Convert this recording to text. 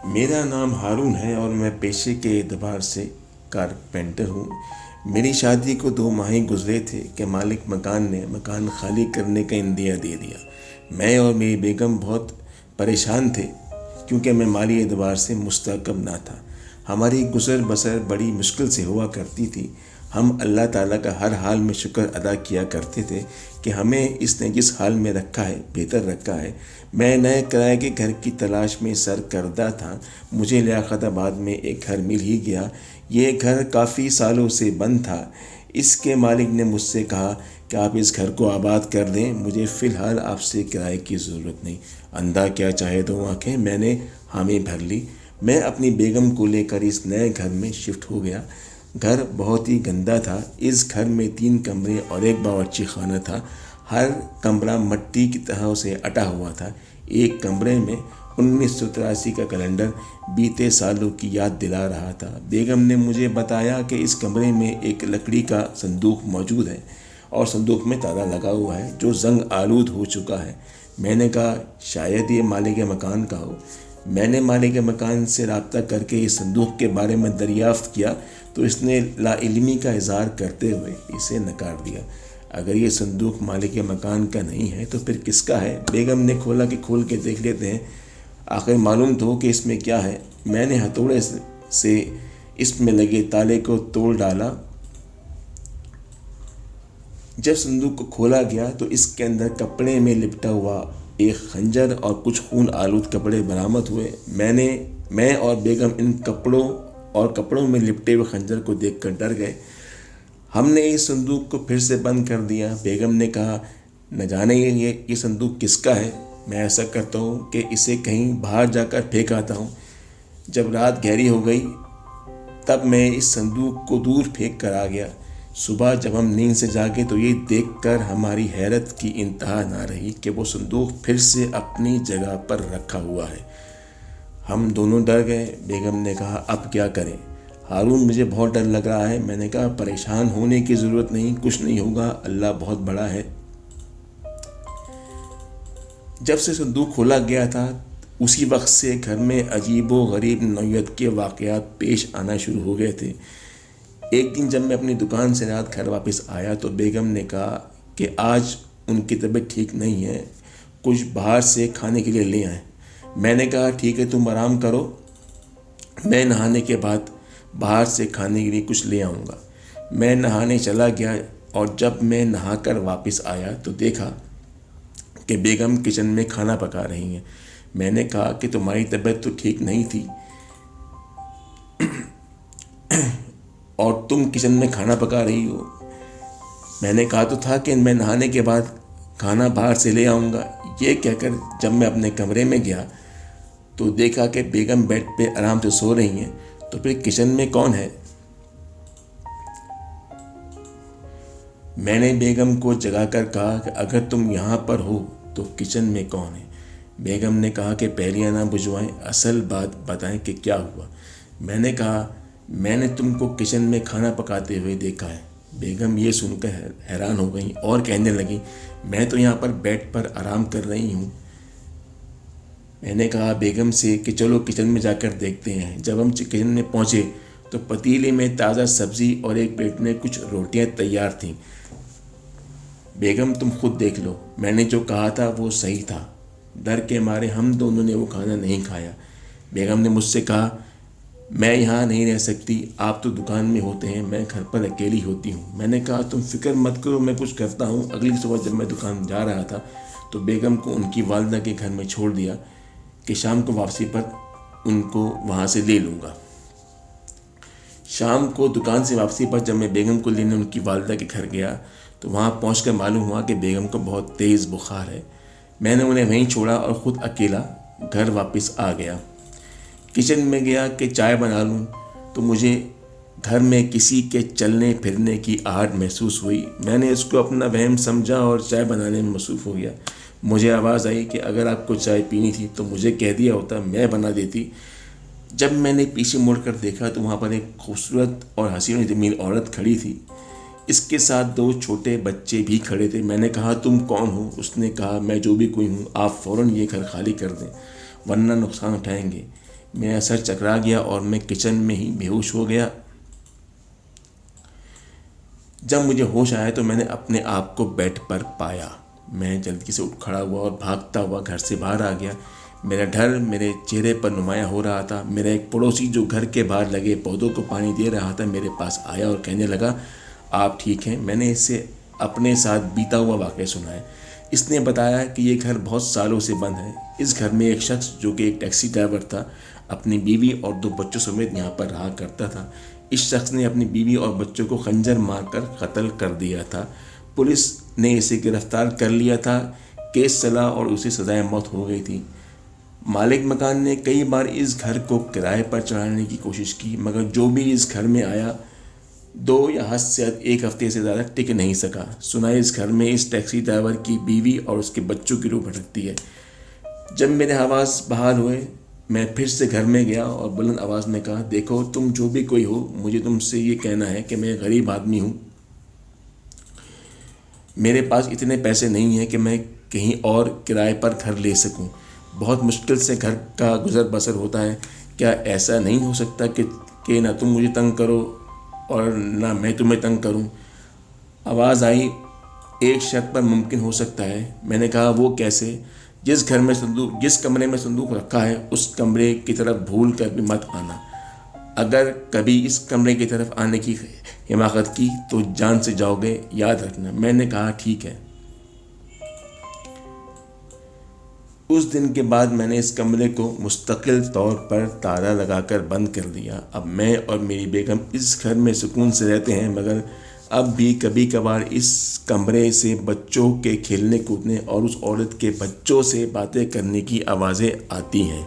میرا نام ہارون ہے اور میں پیشے کے اعتبار سے کارپینٹر ہوں۔ میری شادی کو 2 ماہ ہی گزرے تھے کہ مالک مکان نے مکان خالی کرنے کا عندیہ دے دیا۔ میں اور میری بیگم بہت پریشان تھے کیونکہ میں مالی اعتبار سے مستحکم نہ تھا۔ ہماری گزر بسر بڑی مشکل سے ہوا کرتی تھی۔ ہم اللہ تعالیٰ کا ہر حال میں شکر ادا کیا کرتے تھے کہ ہمیں اس نے جس حال میں رکھا ہے بہتر رکھا ہے۔ میں نئے کرائے کے گھر کی تلاش میں سرگردہ تھا۔ مجھے لیاقت آباد میں ایک گھر مل ہی گیا۔ یہ گھر کافی سالوں سے بند تھا۔ اس کے مالک نے مجھ سے کہا کہ آپ اس گھر کو آباد کر دیں، مجھے فی الحال آپ سے کرائے کی ضرورت نہیں۔ اندھا کیا چاہے دو آنکھیں، میں نے حامی بھر لی۔ میں اپنی بیگم کو لے کر اس نئے گھر میں شفٹ ہو گیا۔ گھر بہت ہی گندا تھا۔ اس گھر میں 3 کمرے اور ایک باورچی خانہ تھا۔ ہر کمرہ مٹی کی طرح سے اٹا ہوا تھا۔ ایک کمرے میں 1983 کا کیلنڈر بیتے سالوں کی یاد دلا رہا تھا۔ بیگم نے مجھے بتایا کہ اس کمرے میں ایک لکڑی کا صندوق موجود ہے اور صندوق میں تالا لگا ہوا ہے جو زنگ آلود ہو چکا ہے۔ میں نے کہا شاید یہ مالک مکان کا ہو۔ میں نے مالک مکان سے رابطہ کر کے اس صندوق کے بارے میں دریافت کیا تو اس نے لا علمی کا اظہار کرتے ہوئے اسے نکار دیا۔ اگر یہ صندوق مالک مکان کا نہیں ہے تو پھر کس کا ہے؟ بیگم نے کھولا کہ کھول کے دیکھ لیتے ہیں، آخر معلوم تو ہو کہ اس میں کیا ہے۔ میں نے ہتھوڑے سے اس میں لگے تالے کو توڑ ڈالا۔ جب صندوق کو کھولا گیا تو اس کے اندر کپڑے میں لپٹا ہوا ایک خنجر اور کچھ خون آلود کپڑے برآمد ہوئے۔ میں اور بیگم ان کپڑوں میں لپٹے ہوئے خنجر کو دیکھ کر ڈر گئے۔ ہم نے اس صندوق کو پھر سے بند کر دیا۔ بیگم نے کہا نہ جانے یہ صندوق کس کا ہے۔ میں ایسا کرتا ہوں کہ اسے کہیں باہر جا کر پھینک آتا ہوں۔ جب رات گہری ہو گئی تب میں اس صندوق کو دور پھینک کر آ گیا۔ صبح جب ہم نیند سے جاگے تو یہ دیکھ کر ہماری حیرت کی انتہا نہ رہی کہ وہ صندوق پھر سے اپنی جگہ پر رکھا ہوا ہے۔ ہم دونوں ڈر گئے۔ بیگم نے کہا اب کیا کریں؟ ہارون مجھے بہت ڈر لگ رہا ہے۔ میں نے کہا پریشان ہونے کی ضرورت نہیں، کچھ نہیں ہوگا، اللہ بہت بڑا ہے۔ جب سے صندوق کھولا گیا تھا اسی وقت سے گھر میں عجیب و غریب نوعیت کے واقعات پیش آنا شروع ہو گئے تھے۔ ایک دن جب میں اپنی دکان سے رات گھر واپس آیا تو بیگم نے کہا کہ آج ان کی طبیعت ٹھیک نہیں ہے، کچھ باہر سے کھانے کے لیے لے آئیں۔ میں نے کہا ٹھیک ہے تم آرام کرو، میں نہانے کے بعد باہر سے کھانے کے لیے کچھ لے آؤں گا۔ میں نہانے چلا گیا اور جب میں نہا کر واپس آیا تو دیکھا کہ بیگم کچن میں کھانا پکا رہی ہیں۔ میں نے کہا کہ تمہاری طبیعت تو ٹھیک نہیں تھی اور تم کچن میں کھانا پکا رہی ہو۔ میں نے کہا تو تھا کہ میں نہانے کے بعد کھانا باہر سے لے آؤں گا۔ یہ کہہ کر جب میں اپنے کمرے میں گیا تو دیکھا کہ بیگم بیڈ پہ آرام سے سو رہی ہیں، تو پھر کچن میں کون ہے؟ میں نے بیگم کو جگا کر کہا کہ اگر تم یہاں پر ہو تو کچن میں کون ہے؟ بیگم نے کہا کہ پہلیاں نہ بجھوائیں، اصل بات بتائیں کہ کیا ہوا۔ میں نے کہا میں نے تم کو کچن میں کھانا پکاتے ہوئے دیکھا ہے۔ بیگم یہ سن کر حیران ہو گئیں اور کہنے لگیں میں تو یہاں پر بیڈ پر آرام کر رہی ہوں۔ میں نے کہا بیگم سے کہ چلو کچن میں جا کر دیکھتے ہیں۔ جب ہم کچن میں پہنچے تو پتیلے میں تازہ سبزی اور ایک پلیٹ میں کچھ روٹیاں تیار تھیں۔ بیگم تم خود دیکھ لو، میں نے جو کہا تھا وہ صحیح تھا۔ ڈر کے مارے ہم دونوں نے وہ کھانا نہیں کھایا۔ بیگم نے مجھ سے کہا میں یہاں نہیں رہ سکتی، آپ تو دکان میں ہوتے ہیں، میں گھر پر اکیلی ہوتی ہوں۔ میں نے کہا تم فکر مت کرو، میں کچھ کرتا ہوں۔ اگلی صبح جب میں دکان جا رہا تھا تو بیگم کو ان کی والدہ کے گھر میں چھوڑ دیا کہ شام کو واپسی پر ان کو وہاں سے لے لوں گا۔ شام کو دکان سے واپسی پر جب میں بیگم کو لینے ان کی والدہ کے گھر گیا تو وہاں پہنچ کر معلوم ہوا کہ بیگم کو بہت تیز بخار ہے۔ میں نے انہیں وہیں چھوڑا اور خود اکیلا گھر واپس آ گیا۔ کچن میں گیا کہ چائے بنا لوں تو مجھے گھر میں کسی کے چلنے پھرنے کی آہٹ محسوس ہوئی۔ میں نے اس کو اپنا وہم سمجھا اور چائے بنانے میں مصروف ہو گیا۔ مجھے آواز آئی کہ اگر آپ کو چائے پینی تھی تو مجھے کہہ دیا ہوتا، میں بنا دیتی۔ جب میں نے پیچھے مڑ کر دیکھا تو وہاں پر ایک خوبصورت اور حسین و جمیل عورت کھڑی تھی، اس کے ساتھ 2 چھوٹے بچے بھی کھڑے تھے۔ میں نے کہا تم کون ہو؟ اس نے کہا میں جو بھی کوئی ہوں، آپ فوراً یہ گھر خالی کر دیں ورنہ نقصان اٹھائیں گے۔ میرا سر چکرا گیا اور میں کچن میں ہی بے ہوش ہو گیا۔ جب مجھے ہوش آیا تو میں نے اپنے آپ کو بیڈ پر پایا۔ میں جلدی سے اٹھ کھڑا ہوا اور بھاگتا ہوا گھر سے باہر آ گیا۔ میرا ڈر میرے چہرے پر نمایاں ہو رہا تھا۔ میرا ایک پڑوسی جو گھر کے باہر لگے پودوں کو پانی دے رہا تھا میرے پاس آیا اور کہنے لگا، آپ ٹھیک ہیں؟ میں نے اس سے اپنے ساتھ بیتا ہوا واقعہ سنایا۔ اس نے بتایا کہ یہ گھر بہت سالوں سے بند ہے۔ اس گھر میں ایک شخص جو کہ ایک ٹیکسی ڈرائیور تھا اپنی بیوی اور 2 بچوں سمیت یہاں پر رہا کرتا تھا۔ اس شخص نے اپنی بیوی اور بچوں کو خنجر مار کر قتل کر دیا تھا۔ پولیس نے اسے گرفتار کر لیا تھا، کیس چلا اور اسے سزائے موت ہو گئی تھی۔ مالک مکان نے کئی بار اس گھر کو کرائے پر چڑھانے کی کوشش کی، مگر جو بھی اس گھر میں آیا 2 یا حد سے زیادہ 1 ہفتے سے زیادہ ٹک نہیں سکا۔ سنا ہے اس گھر میں اس ٹیکسی ڈرائیور کی بیوی اور اس کے بچوں کی روح بھٹکتی ہے۔ جب میرے حواس بحال ہوئے میں پھر سے گھر میں گیا اور بلند آواز میں کہا، دیکھو تم جو بھی کوئی ہو، مجھے تم سے یہ کہنا ہے کہ میں غریب آدمی ہوں۔ میرے پاس اتنے پیسے نہیں ہیں کہ میں کہیں اور کرائے پر گھر لے سکوں۔ بہت مشکل سے گھر کا گزر بسر ہوتا ہے۔ کیا ایسا نہیں ہو سکتا کہ نہ تم مجھے تنگ کرو اور نہ میں تمہیں تنگ کروں؟ آواز آئی، ایک شرط پر ممکن ہو سکتا ہے۔ میں نے کہا، وہ کیسے؟ جس کمرے میں صندوق رکھا ہے اس کمرے کی طرف بھول کر بھی مت آنا۔ اگر کبھی اس کمرے کی طرف آنے کی حماقت کی تو جان سے جاؤ گے، یاد رکھنا۔ میں نے کہا، ٹھیک ہے۔ اس دن کے بعد میں نے اس کمرے کو مستقل طور پر تالا لگا کر بند کر دیا۔ اب میں اور میری بیگم اس گھر میں سکون سے رہتے ہیں، مگر اب بھی کبھی کبھار اس کمرے سے بچوں کے کھیلنے کودنے اور اس عورت کے بچوں سے باتیں کرنے کی آوازیں آتی ہیں۔